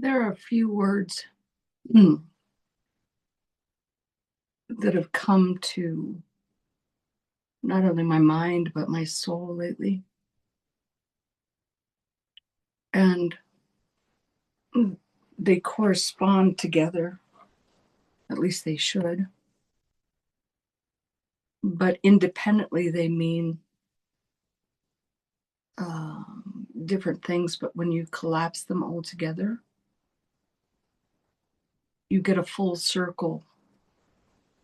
There are a few words that have come to not only my mind, but my soul lately. And they correspond together. At least they should. But independently, they mean different things. But when you collapse them all together, you get a full circle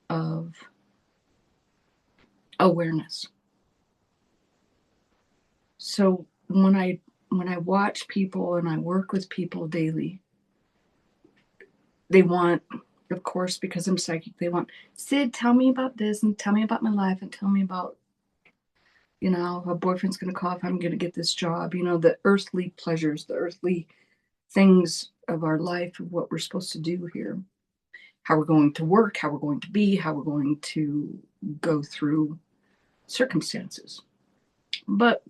of awareness. So when I watch people and I work with people daily, they want, of course, because I'm psychic, they want, Cyd, tell me about this and tell me about my life and tell me about, a boyfriend's going to call if I'm going to get this job, the earthly pleasures, the earthly things of our life, of what we're supposed to do here, how we're going to work, how we're going to be, how we're going to go through circumstances. But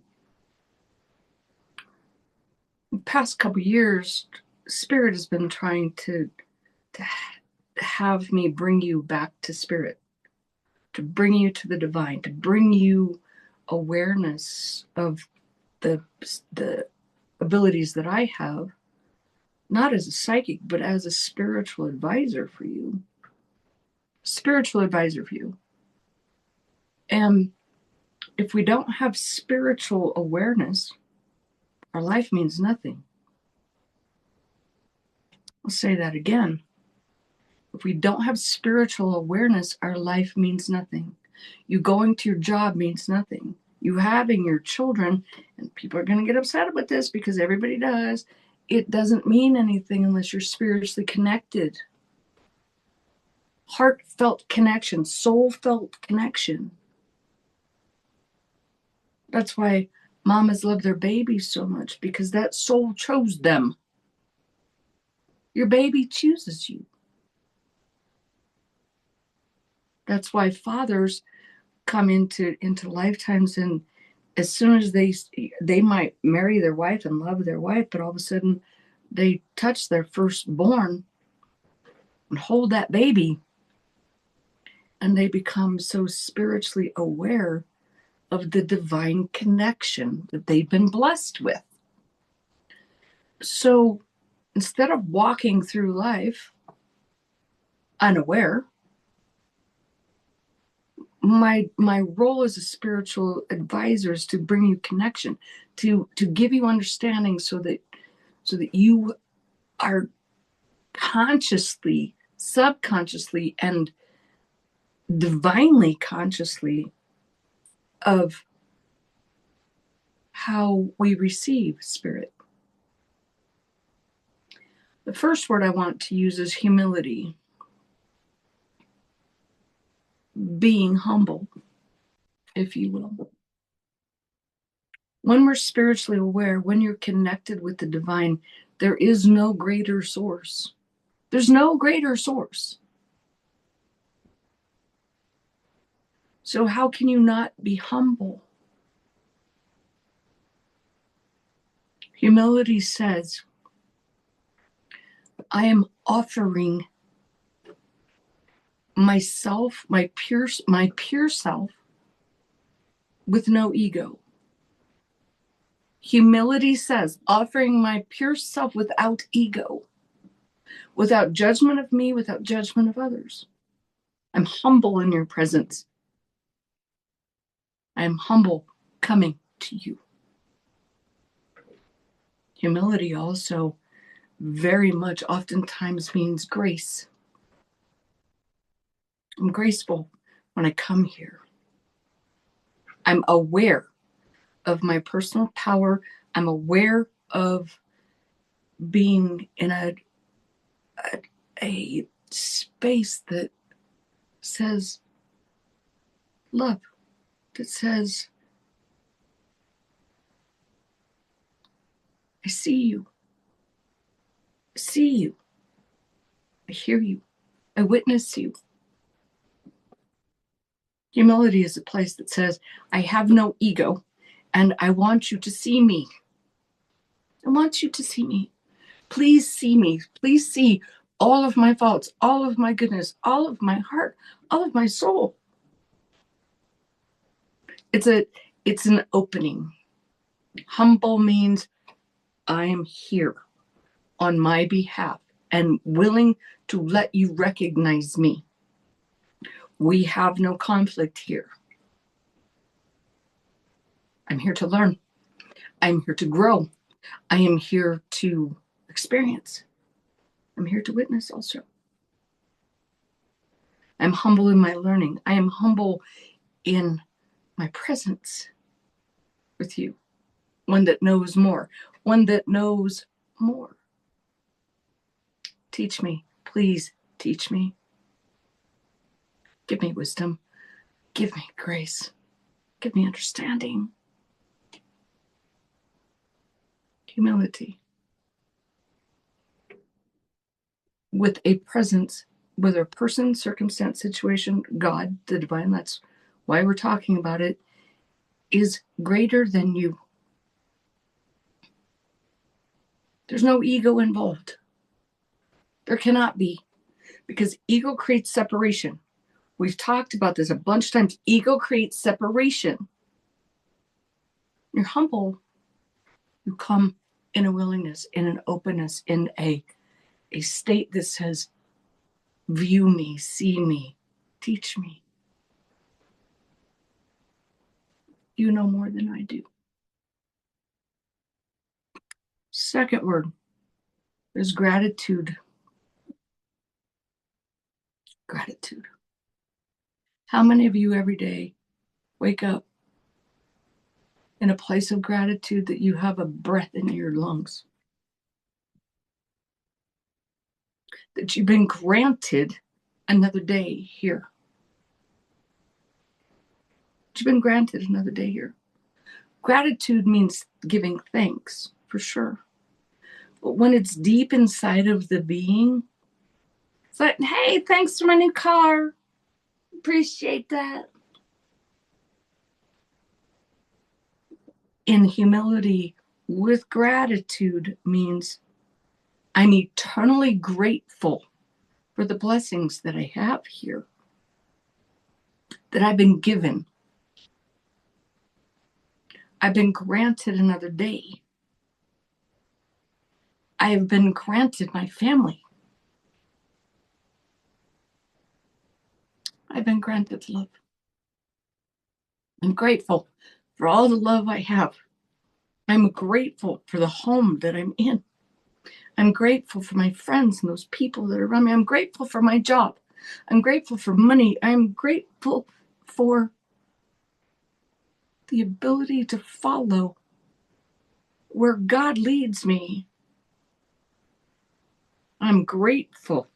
the past couple of years, Spirit has been trying to have me bring you back to Spirit, to bring you to the divine, to bring you awareness of the abilities that I have, not as a psychic, but as a spiritual advisor for you. And if we don't have spiritual awareness, our life means nothing. I'll say that again. If we don't have spiritual awareness, our life means nothing. You going to your job means nothing. You having your children, and people are going to get upset with this because everybody does, it doesn't mean anything unless you're spiritually connected. Heartfelt connection, soul-felt connection. That's why mamas love their babies so much, because that soul chose them. Your baby chooses you. That's why fathers come into lifetimes, and as soon as they might marry their wife and love their wife, but all of a sudden they touch their firstborn and hold that baby, and they become so spiritually aware of the divine connection that they've been blessed with. So instead of walking through life unaware, my role as a spiritual advisor is to bring you connection, to give you understanding, so that you are consciously, subconsciously, and divinely consciously of how we receive Spirit. The first word I want to use is humility. Being humble, if you will. When we're spiritually aware, when you're connected with the divine, there is no greater source. There's no greater source. So how can you not be humble? Humility says, I am offering myself, my pure self, with no ego. Humility says, offering my pure self without ego, without judgment of me, without judgment of others. I'm humble in your presence. I am humble coming to you. Humility also very much oftentimes means grace. I'm graceful when I come here. I'm aware of my personal power. I'm aware of being in a space that says love, that says, I see you. I see you. I hear you. I witness you. Humility is a place that says, I have no ego, and I want you to see me. I want you to see me. Please see me. Please see all of my faults, all of my goodness, all of my heart, all of my soul. It's an opening. Humble means I am here on my behalf and willing to let you recognize me. We have no conflict here. I'm here to learn. I'm here to grow. I am here to experience. I'm here to witness also. I'm humble in my learning. I am humble in my presence with you. One that knows more. One that knows more. Teach me. Please teach me. Give me wisdom. Give me grace. Give me understanding. Humility. With a presence, whether a person, circumstance, situation, God, the divine, that's why we're talking about it, is greater than you. There's no ego involved. There cannot be, because ego creates separation. We've talked about this a bunch of times. Ego creates separation. You're humble. You come in a willingness, in an openness, in a state that says, view me, see me, teach me. You know more than I do. Second word is gratitude. Gratitude. How many of you every day wake up in a place of gratitude that you have a breath in your lungs? That you've been granted another day here. That you've been granted another day here. Gratitude means giving thanks, for sure. But when it's deep inside of the being, it's like, hey, thanks for my new car. Appreciate that. In humility, with gratitude means I'm eternally grateful for the blessings that I have here, that I've been given. I've been granted another day. I have been granted my family. I've been granted love. I'm grateful for all the love I have. I'm grateful for the home that I'm in. I'm grateful for my friends and those people that are around me. I'm grateful for my job. I'm grateful for money. I'm grateful for the ability to follow where God leads me. I'm grateful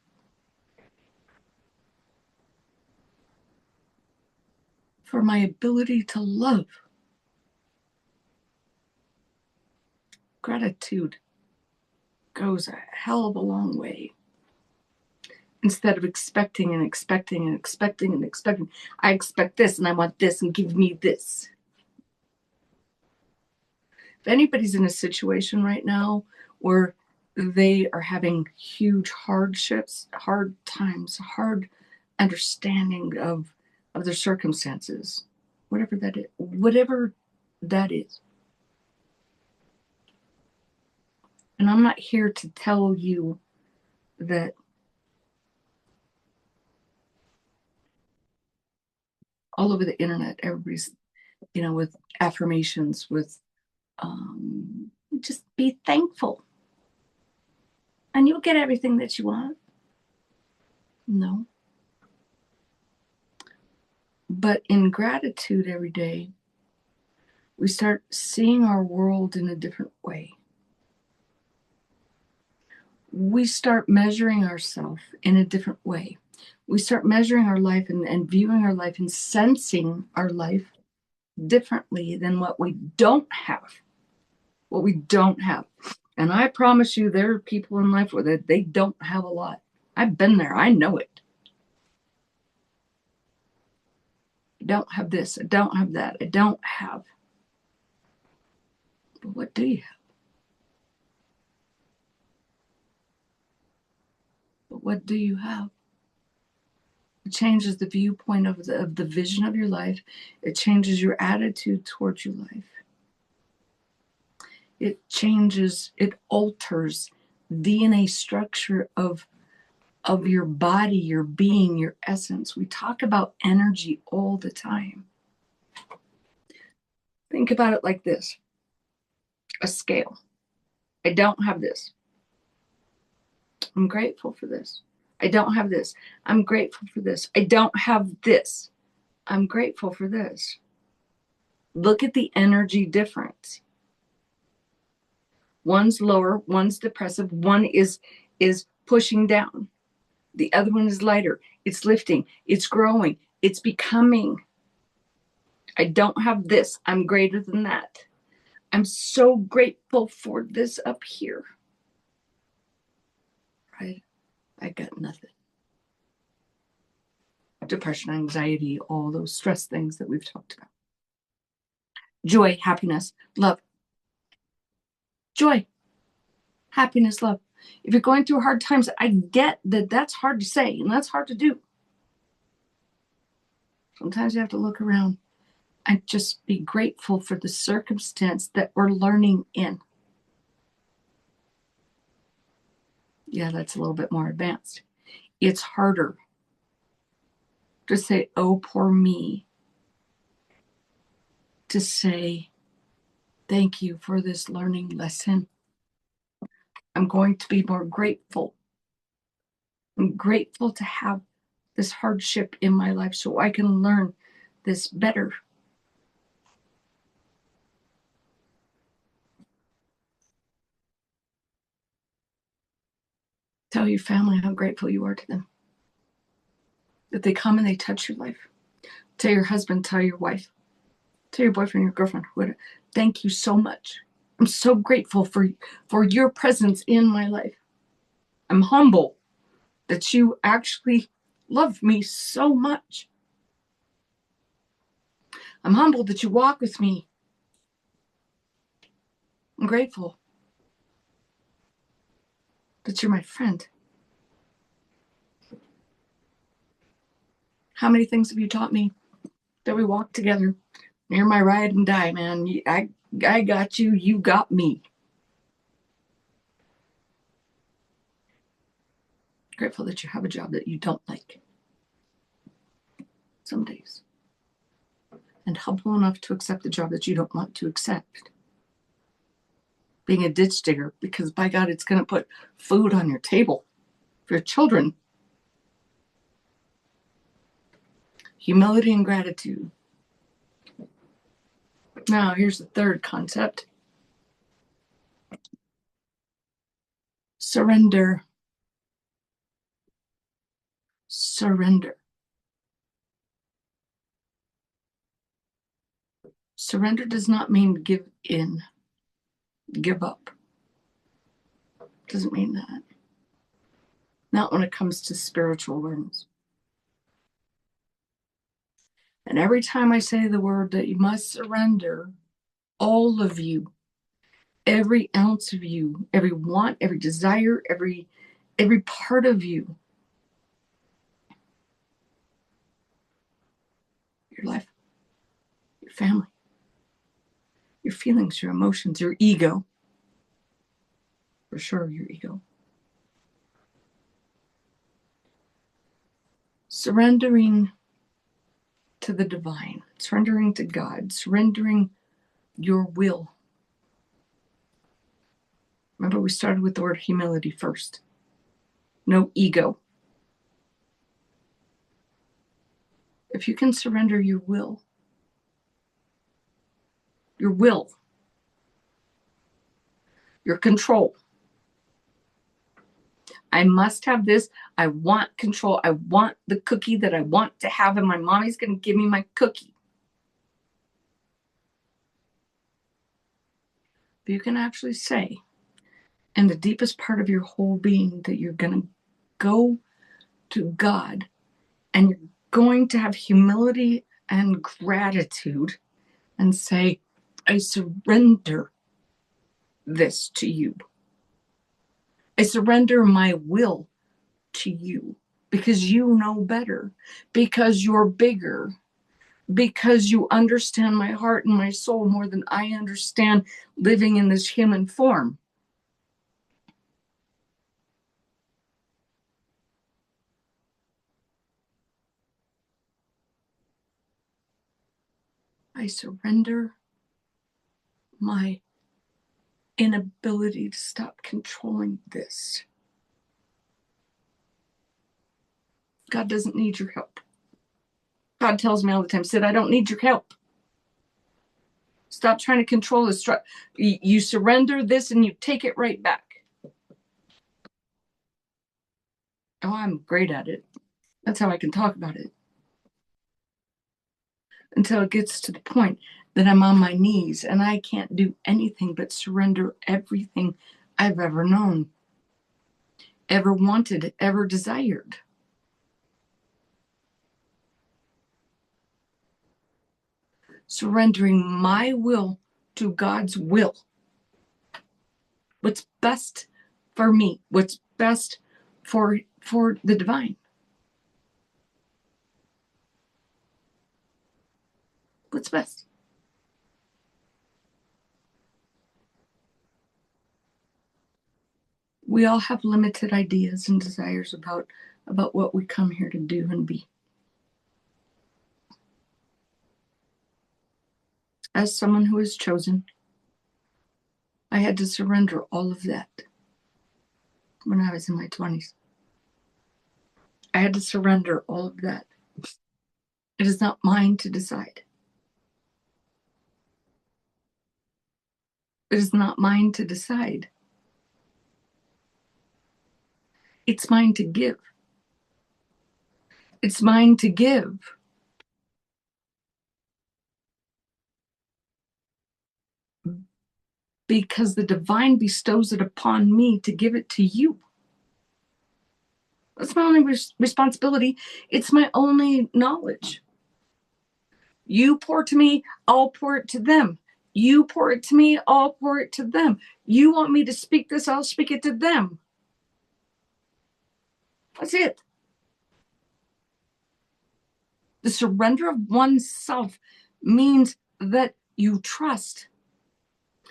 for my ability to love. Gratitude goes a hell of a long way. Instead of expecting and expecting and expecting and expecting, I expect this and I want this and give me this. If anybody's in a situation right now where they are having huge hardships, hard times, hard understanding of their circumstances, whatever that is. And I'm not here to tell you that all over the internet, everybody's, with affirmations, with just be thankful and you'll get everything that you want. No. But in gratitude every day, we start seeing our world in a different way. We start measuring ourselves in a different way. We start measuring our life and viewing our life and sensing our life differently than what we don't have. What we don't have. And I promise you, there are people in life where they don't have a lot. I've been there. I know it. I don't have this. I don't have that. I don't have. But what do you have? But what do you have? It changes the viewpoint of the vision of your life. It changes your attitude towards your life. It changes, it alters DNA structure of your body, your being, your essence. We talk about energy all the time. Think about it like this. A scale. I don't have this. I'm grateful for this. I don't have this. I'm grateful for this. I don't have this. I'm grateful for this. Look at the energy difference. One's lower, one's depressive, one is pushing down. The other one is lighter. It's lifting. It's growing. It's becoming. I don't have this. I'm greater than that. I'm so grateful for this up here. Right? I got nothing. Depression, anxiety, all those stress things that we've talked about. Joy, happiness, love. Joy, happiness, love. If you're going through hard times, I get that that's hard to say and that's hard to do. Sometimes you have to look around and just be grateful for the circumstance that we're learning in. Yeah, that's a little bit more advanced. It's harder to say, oh, poor me, to say, thank you for this learning lesson. I'm going to be more grateful. I'm grateful to have this hardship in my life so I can learn this better. Tell your family how grateful you are to them. That they come and they touch your life. Tell your husband, tell your wife, tell your boyfriend, your girlfriend, whatever. Thank you so much. I'm so grateful for your presence in my life. I'm humble that you actually love me so much. I'm humbled that you walk with me. I'm grateful that you're my friend. How many things have you taught me that we walk together? You're my ride and die, man. I got you. You got me. Grateful that you have a job that you don't like. Some days. And humble enough to accept the job that you don't want to accept. Being a ditch digger, because by God, it's going to put food on your table for your children. Humility and gratitude. Now, here's the third concept. Surrender. Surrender. Surrender does not mean give in, give up. Doesn't mean that. Not when it comes to spiritual awareness. And every time I say the word that you must surrender, all of you, every ounce of you, every want, every desire, every part of you, your life, your family, your feelings, your emotions, your ego, for sure your ego. Surrendering to the divine, surrendering to God, surrendering your will. Remember, we started with the word humility first. No ego. If you can surrender your will, your control. I must have this. I want control. I want the cookie that I want to have, and my mommy's going to give me my cookie. But you can actually say, in the deepest part of your whole being, that you're going to go to God and you're going to have humility and gratitude and say, I surrender this to you. I surrender my will to you because you know better, because you're bigger, because you understand my heart and my soul more than I understand living in this human form. I surrender my inability to stop controlling this. God doesn't need your help. God tells me all the time, Cyd, I don't need your help. Stop trying to control this. You surrender this and you take it right back. Oh, I'm great at it. That's how I can talk about it. Until it gets to the point that I'm on my knees and I can't do anything but surrender everything I've ever known, ever wanted, ever desired. Surrendering my will to God's will. What's best for me, what's best for the divine. What's best? We all have limited ideas and desires about what we come here to do and be. As someone who is chosen, I had to surrender all of that when I was in my 20s. I had to surrender all of that. It is not mine to decide. It is not mine to decide. It's mine to give. It's mine to give. Because the divine bestows it upon me to give it to you. That's my only responsibility. It's my only knowledge. You pour to me, I'll pour it to them. You pour it to me, I'll pour it to them. You want me to speak this, I'll speak it to them. That's it. The surrender of oneself means that you trust.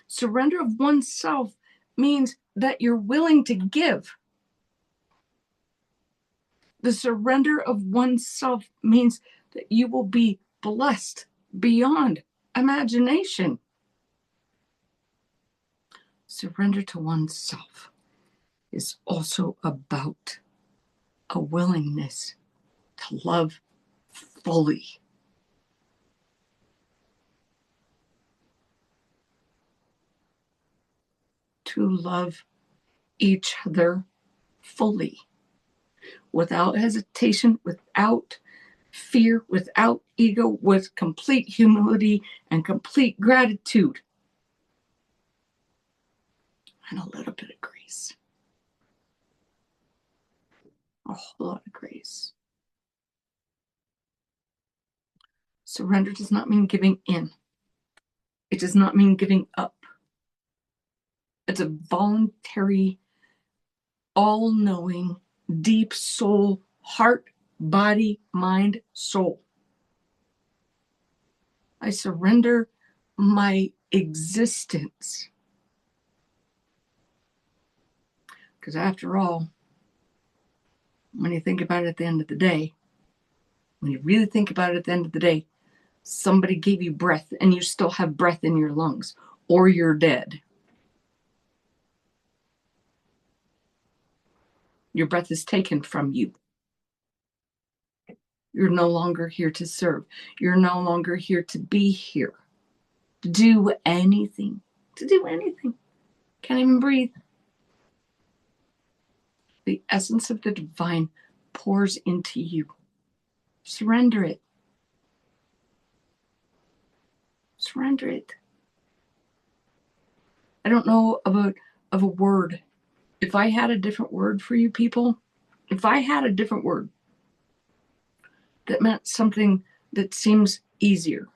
Surrender of oneself means that you're willing to give. The surrender of oneself means that you will be blessed beyond imagination. Surrender to oneself is also about a willingness to love fully. To love each other fully, without hesitation, without fear, without ego, with complete humility and complete gratitude. And a little bit of grace. A whole lot of grace. Surrender does not mean giving in. It does not mean giving up. It's a voluntary, all-knowing, deep soul, heart, body, mind, soul. I surrender my existence. Because after all, when you think about it at the end of the day, when you really think about it at the end of the day, somebody gave you breath and you still have breath in your lungs, or you're dead. Your breath is taken from you. You're no longer here to serve. You're no longer here to be here. To do anything. To do anything. Can't even breathe. The essence of the divine pours into you. Surrender it. Surrender it. I don't know of a word. If I had a different word for you people, if I had a different word that meant something that seems easier,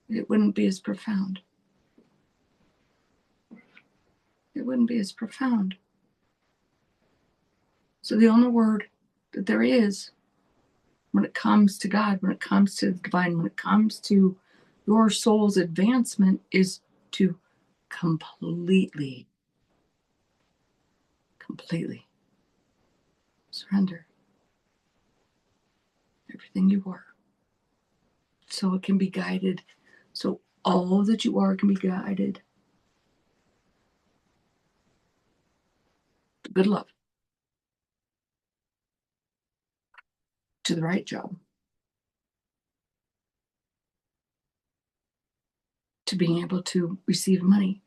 it wouldn't be as profound. It it wouldn't be as profound. So the only word that there is when it comes to God, when it comes to the divine, when it comes to your soul's advancement is to completely surrender everything you are so it can be guided. So all that you are can be guided to good love, to the right job, to being able to receive money,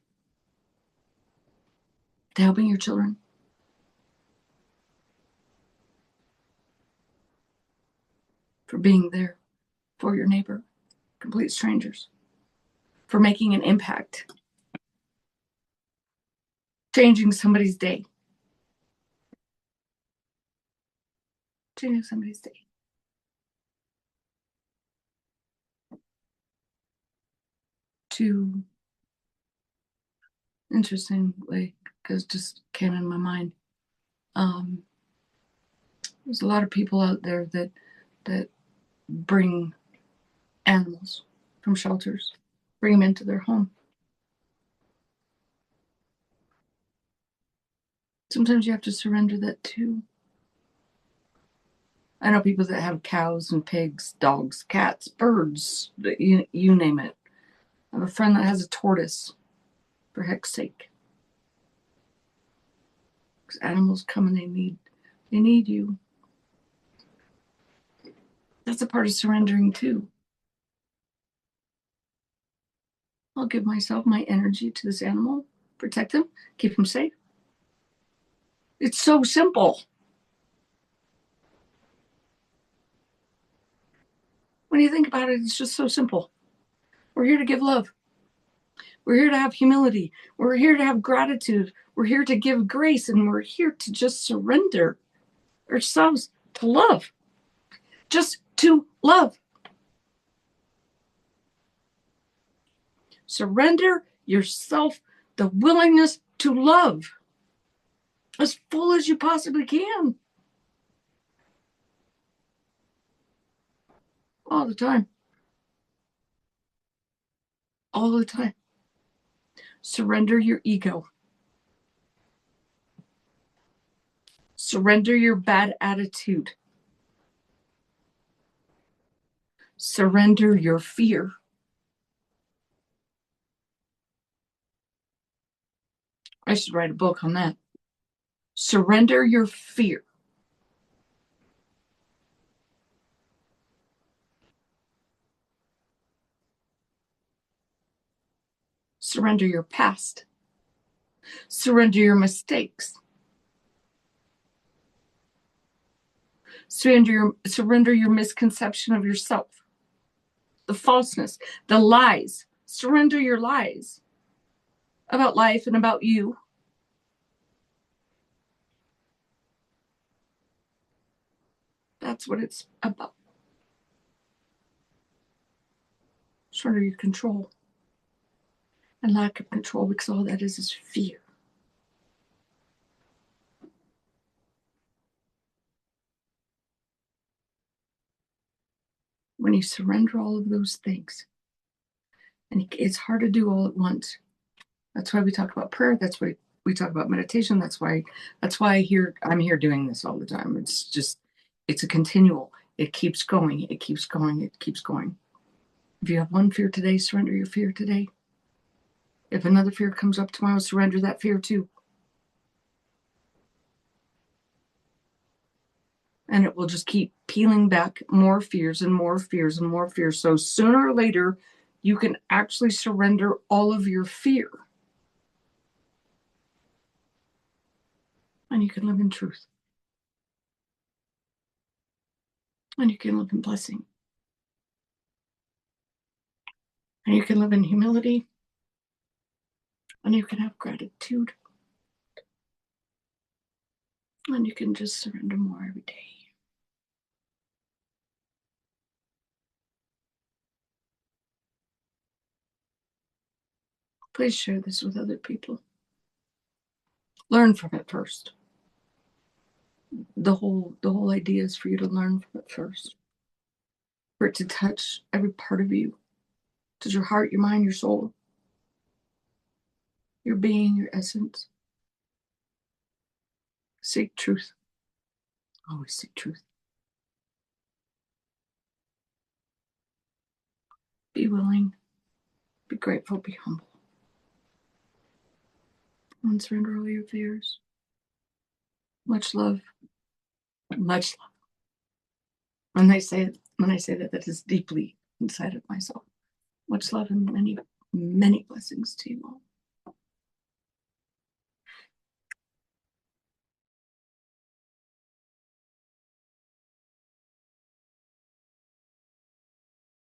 to helping your children, for being there for your neighbor, complete strangers, for making an impact, changing somebody's day, changing somebody's day. To, interestingly, because just came in my mind, there's a lot of people out there that bring animals from shelters, bring them into their home. Sometimes you have to surrender that too. I know people that have cows and pigs, dogs, cats, birds, you name it. I have a friend that has a tortoise, for heck's sake. Because animals come and they need you. That's a part of surrendering too. I'll give myself my energy to this animal, protect him, keep him safe. It's so simple. When you think about it, it's just so simple. We're here to give love. We're here to have humility. We're here to have gratitude. We're here to give grace, and we're here to just surrender ourselves to love. Just to love. Surrender yourself the willingness to love as full as you possibly can. All the time. All the time. Surrender your ego. Surrender your bad attitude. Surrender your fear. I should write a book on that. Surrender your fear. Surrender your past. Surrender your mistakes. Surrender your misconception of yourself. The falseness, the lies. Surrender your lies about life and about you. That's what it's about. Surrender your control and lack of control, because all that is fear. When you surrender all of those things, and it's hard to do all at once. That's why we talk about prayer. That's why we talk about meditation. That's why I'm here doing this all the time. It's a continual. It keeps going. It keeps going. It keeps going. If you have one fear today, surrender your fear today. If another fear comes up tomorrow, surrender that fear too. And it will just keep peeling back more fears and more fears and more fears. So sooner or later, you can actually surrender all of your fear. And you can live in truth. And you can live in blessing. And you can live in humility. And you can have gratitude. And you can just surrender more every day. Please share this with other people. Learn from it first. The whole idea is for you to learn from it first. For it to touch every part of you. Touch your heart, your mind, your soul, your being, your essence. Seek truth. Always seek truth. Be willing. Be grateful. Be humble. And surrender all your fears. Much love. Much love. When I say that, that is deeply inside of myself. Much love and many, many blessings to you all.